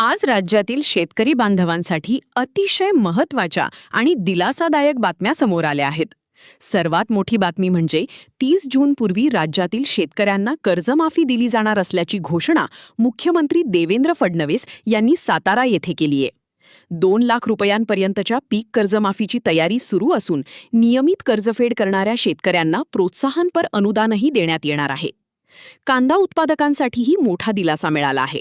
आज राज्यातील शेतकरी बांधवांसाठी अतिशय महत्त्वाच्या आणि दिलासादायक बातम्या समोर आल्या आहेत. सर्वात मोठी बातमी म्हणजे 30 जूनपूर्वी राज्यातील शेतकऱ्यांना कर्जमाफी दिली जाणार असल्याची घोषणा मुख्यमंत्री देवेंद्र फडणवीस यांनी सातारा येथे केली आहे. 2 लाख रुपयांपर्यंतच्या पीक कर्जमाफीची तयारी सुरू असून नियमित कर्जफेड करणाऱ्या शेतकऱ्यांना प्रोत्साहनपर अनुदानही देण्यात येणार आहे. कांदा उत्पादकांसाठीही मोठा दिलासा मिळाला आहे.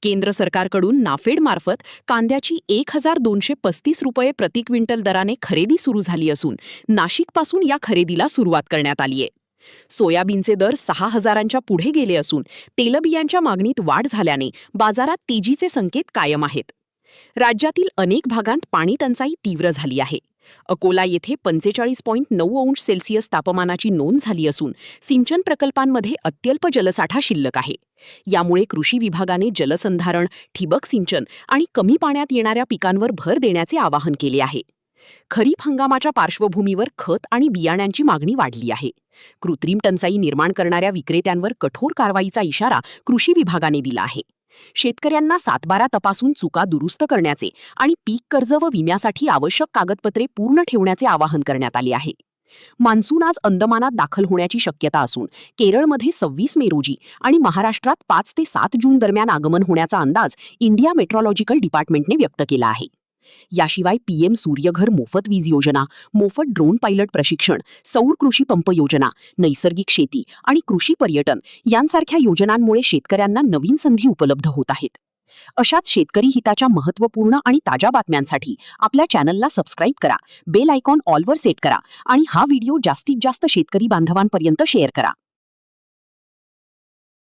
केंद्र सरकारकडून नाफेडमार्फत कांद्याची 1235 रुपये प्रति क्विंटल दराने खरेदी सुरू झाली असून नाशिकपासून या खरेदीला सुरुवात करण्यात आली आहे. सोयाबीनचे दर 6000च्या पुढे गेले असून तेलबियांच्या मागणीत वाढ झाल्याने बाजारात तेजीचे संकेत कायम आहेत. राज्यातील अनेक भागांत पाणी टंचाई तीव्र झाली आहे. अकोला येथे 45.9 अंश सेल्सिअस तापमानाची नोंद झाली असून सिंचन प्रकल्पांमध्ये अत्यल्प जलसाठा शिल्लक आहे. यामुळे कृषी विभागाने जलसंधारण, ठिबक सिंचन आणि कमी पाण्यात येणाऱ्या पिकांवर भर देण्याचे आवाहन केले आहे. खरीप हंगामाच्या पार्श्वभूमीवर खत आणि बियाण्यांची मागणी वाढली आहे. कृत्रिम टंचाई निर्माण करणाऱ्या विक्रेत्यांवर कठोर कारवाईचा इशारा कृषी विभागाने दिला आहे. शेतकऱ्यांना 7/12 तपासून चुका दुरुस्त करण्याचे आणि पीक कर्ज व विम्यासाठी आवश्यक कागदपत्रे पूर्ण ठेवण्याचे आवाहन करण्यात आले आहे. मान्सून आज अंदमानात दाखल होण्याची शक्यता असून केरळमध्ये 26 मे रोजी आणि महाराष्ट्रात 5 ते 7 जून दरम्यान आगमन होण्याचा अंदाज इंडिया मेट्रोलॉजिकल डिपार्टमेंटने व्यक्त केला आहे. याशिवाय पीएम सूर्यघर मोफत वीज योजना, मोफत ड्रोन पायलट प्रशिक्षण, सौर कृषी पंप योजना, नैसर्गिक शेती आणि कृषी पर्यटन यांसारख्या योजनांमुळे शेतकऱ्यांना नवीन संधी उपलब्ध होत आहेत. अशाच शेतकरी हिताच्या महत्त्वपूर्ण आणि ताज्या बातम्यांसाठी आपल्या चॅनलला सबस्क्राईब करा, बेल आयकॉन ऑलवर सेट करा आणि हा व्हिडिओ जास्तीत जास्त शेतकरी बांधवांपर्यंत शेअर करा.